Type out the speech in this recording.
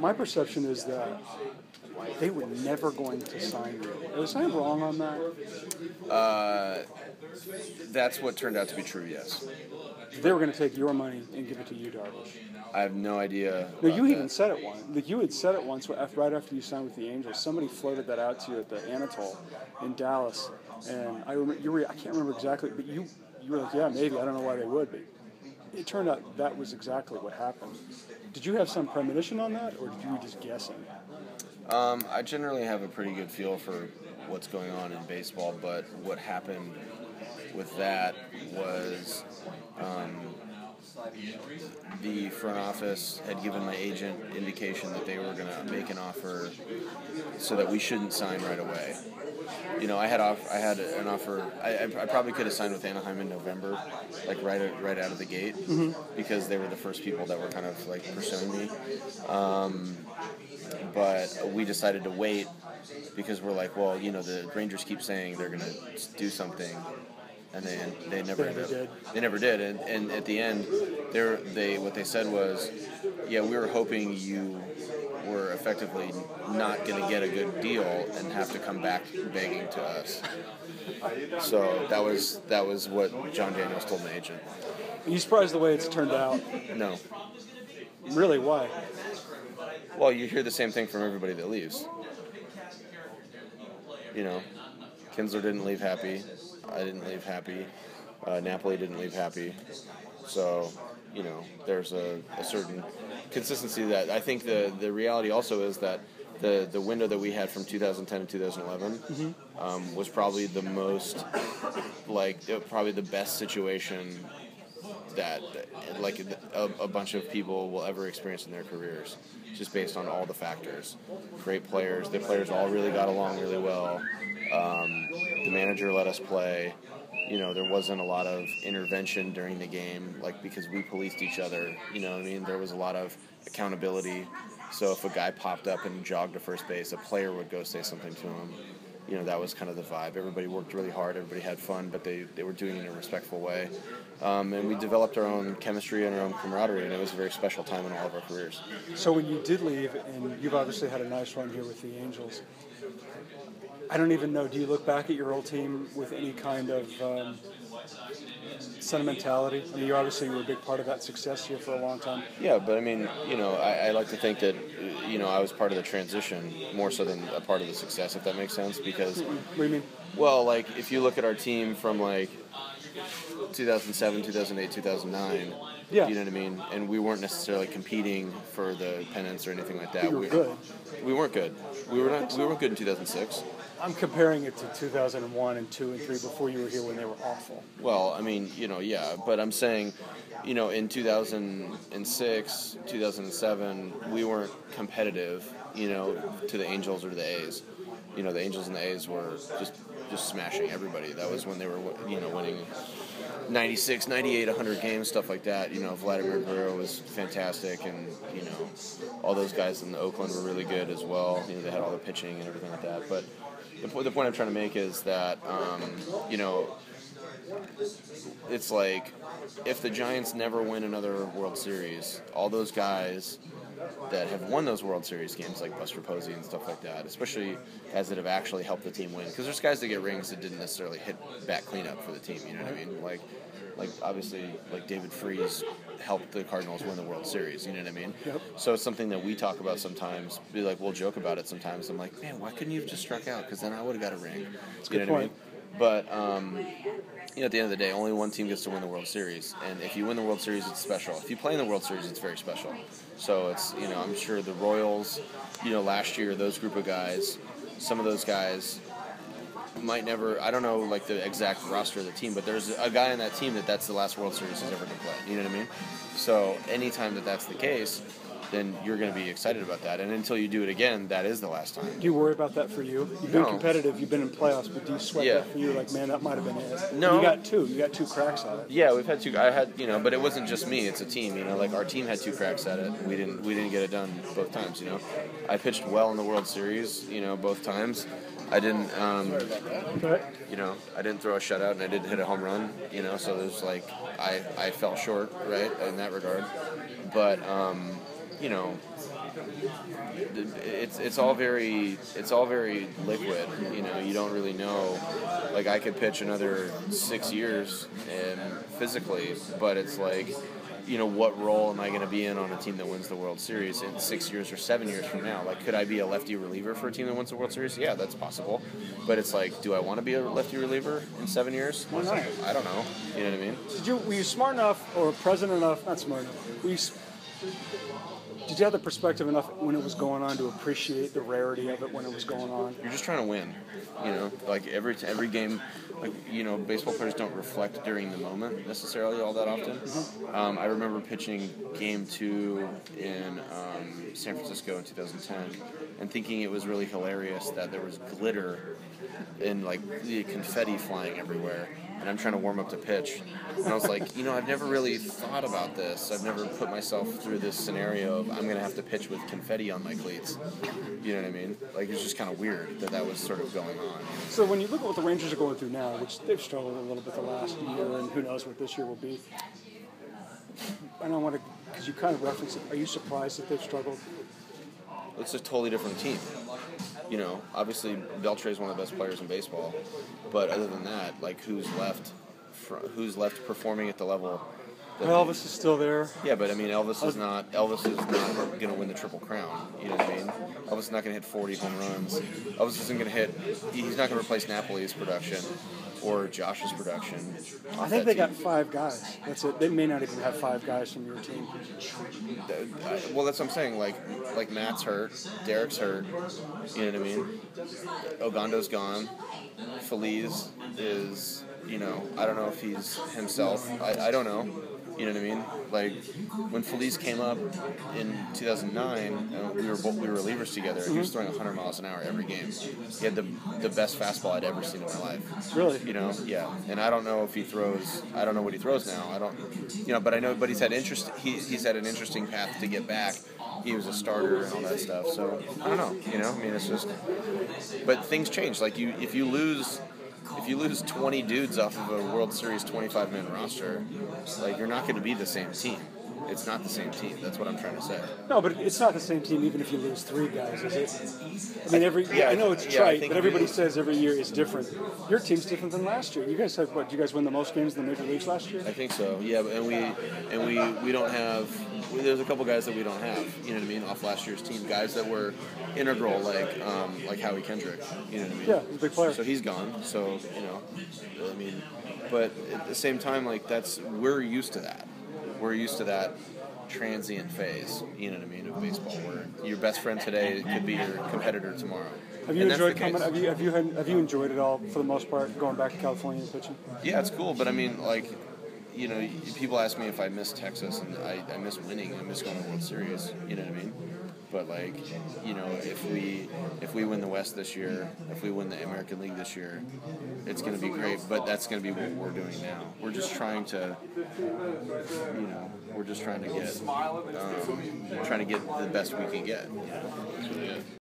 My perception is that they were never going to sign you. Was I wrong on that? That's what turned out to be true, yes. They were going to take your money and give it to you, Darvish. I have no idea. No, you even said it once. Like, you had said it once right after you signed with the Angels. Somebody floated that out to you at the Anatole in Dallas, and I remember I can't remember exactly, but you were like, yeah, maybe. I don't know why they would, but it turned out that was exactly what happened. Did you have some premonition on that, or did you just guessing? I generally have a pretty good feel for what's going on in baseball, but what happened with that was the front office had given my agent indication that they were going to make an offer so that we shouldn't sign right away. You know, I had an offer. I probably could have signed with Anaheim in November, like right out of the gate, because they were the first people that were kind of like pursuing me. But we decided to wait because we're like, well, you know, the Rangers keep saying they're going to do something, and they never did. They never did. And at the end, what they said was, yeah, we were hoping you were effectively not going to get a good deal and have to come back begging to us. So that was what John Daniels told my agent. Are you surprised the way it's turned out? No. Really? Why? Well, you hear the same thing from everybody that leaves. You know, Kinsler didn't leave happy. I didn't leave happy. Napoli didn't leave happy. So, you know, there's a certain consistency that I think the reality also is that the window that we had from 2010 to 2011 was probably the most, probably the best situation that a bunch of people will ever experience in their careers, just based on all the factors. Great players. The players all really got along really well. The manager let us play. You know, there wasn't a lot of intervention during the game, because we policed each other. You know what I mean? There was a lot of accountability. So if a guy popped up and jogged to first base, a player would go say something to him. You know, that was kind of the vibe. Everybody worked really hard. Everybody had fun, but they were doing it in a respectful way. And we developed our own chemistry and our own camaraderie, and it was a very special time in all of our careers. So when you did leave, and you've obviously had a nice run here with the Angels, I don't even know, do you look back at your old team with any kind of sentimentality? I mean, you obviously were a big part of that success here for a long time. Yeah, but I mean, you know, I like to think that, you know, I was part of the transition more so than a part of the success, if that makes sense, because... What do you mean? Well, if you look at our team from, 2007, 2008, 2009, yeah. You know what I mean? And we weren't necessarily competing for the pennants or anything like that. We were good. We weren't good. We weren't good in 2006. I'm comparing it to 2001 and 2 and 3 before you were here when they were awful. Well, I mean, you know, yeah, but I'm saying, you know, in 2006, 2007, we weren't competitive, you know, to the Angels or to the A's. You know, the Angels and the A's were just smashing everybody. That was when they were, you know, winning 96, 98, 100 games, stuff like that. You know, Vladimir Guerrero was fantastic, and, you know, all those guys in Oakland were really good as well. You know, they had all the pitching and everything like that. But the point I'm trying to make is that, you know, it's like if the Giants never win another World Series, all those guys that have won those World Series games, like Buster Posey and stuff like that, especially guys that have actually helped the team win. Because there's guys that get rings that didn't necessarily hit bat cleanup for the team, you know what I mean? Like obviously, David Freese helped the Cardinals win the World Series, you know what I mean? Yep. So it's something that we talk about sometimes. We'll joke about it sometimes. I'm like, man, why couldn't you have just struck out? Because then I would have got a ring. That's a good point. But, you know, at the end of the day, only one team gets to win the World Series. And if you win the World Series, it's special. If you play in the World Series, it's very special. So it's, you know, I'm sure the Royals, you know, last year, those group of guys, some of those guys might never, I don't know, the exact roster of the team, but there's a guy on that team that's the last World Series he's ever going to play. You know what I mean? So anytime that's the case, then you're going to be excited about that. And until you do it again, that is the last time. Do you worry about that for you? You've been competitive, you've been in playoffs, but do you sweat that for you? Man, that might have been it. No. You got two cracks at it. Yeah, we've had two. I had, you know, but it wasn't just me, it's a team, you know, our team had two cracks at it. We didn't get it done both times, you know. I pitched well in the World Series, you know, both times. I didn't, you know, I didn't throw a shutout and I didn't hit a home run, you know, so there's I fell short, right, in that regard. But, you know, it's all very liquid. You know, you don't really know. Like, I could pitch another 6 years and physically, but it's like, you know, what role am I going to be in on a team that wins the World Series in 6 years or 7 years from now? Like, could I be a lefty reliever for a team that wins the World Series? Yeah, that's possible. But it's like, do I want to be a lefty reliever in 7 years? Why not? I don't know. You know what I mean? Were you smart enough or present enough? Not smart enough. Did you have the perspective enough when it was going on to appreciate the rarity of it when it was going on? You're just trying to win. You know, like every game, like, you know, baseball players don't reflect during the moment necessarily all that often. Mm-hmm. I remember pitching Game 2 in San Francisco in 2010 and thinking it was really hilarious that there was glitter and like the confetti flying everywhere. And I'm trying to warm up to pitch. And I was like, you know, I've never really thought about this. I've never put myself through this scenario of I'm going to have to pitch with confetti on my cleats. You know what I mean? Like, it's just kind of weird that was sort of going on. So when you look at what the Rangers are going through now, which they've struggled a little bit the last year, and who knows what this year will be, I don't want to, because you kind of referenced it, are you surprised that they've struggled? It's a totally different team. You know, obviously Beltre is one of the best players in baseball, but other than that, like, who's left performing at the level? Elvis is still there. Yeah, but I mean, Elvis is not going to win the Triple Crown. You know what I mean? Elvis is not going to hit 40 home runs. Elvis isn't going to hit. He's not going to replace Napoli's production or Josh's production. I think they got 5 guys. That's it. They may not even have 5 guys from your team. Well, that's what I'm saying. Like Matt's hurt, Derek's hurt. You know what I mean? Ogando's gone. Feliz is, you know, I don't know if he's himself. I don't know. You know what I mean? Like, when Feliz came up in 2009, we were relievers together. He was throwing 100 miles an hour every game. He had the best fastball I'd ever seen in my life. Really? You know? Yeah. And I don't know if he throws. I don't know what he throws now. I don't. You know, but I know. But he's had he's had an interesting path to get back. He was a starter and all that stuff. So I don't know. You know? I mean, it's just. But things change. Like, if you lose 20 dudes off of a World Series 25-man roster, like, you're not going to be the same team. It's not the same team. That's what I'm trying to say. No, but it's not the same team even if you lose 3 guys, is it? I mean, I know it's trite, but everybody says every year is different. Your team's different than last year. You guys have what? Did you guys win the most games in the major leagues last year? I think so. Yeah, and we don't have. There's a couple guys that we don't have. You know what I mean? Off last year's team, guys that were integral, like Howie Kendrick. You know what I mean? Yeah, he's a big player. So he's gone. So, you know, I mean, but at the same time, like, we're used to that. We're used to that transient phase, you know what I mean, of baseball, where your best friend today could be your competitor tomorrow. Have you enjoyed coming? Have you enjoyed it all for the most part, going back to California and pitching? Yeah, it's cool, but I mean, like, you know, people ask me if I miss Texas, and I miss winning. I miss going to the World Series. You know what I mean? But, like, you know, if we win the West this year, if we win the American League this year, it's going to be great. But that's going to be what we're doing now. We're just trying to, you know, get the best we can get. You know? That's really it.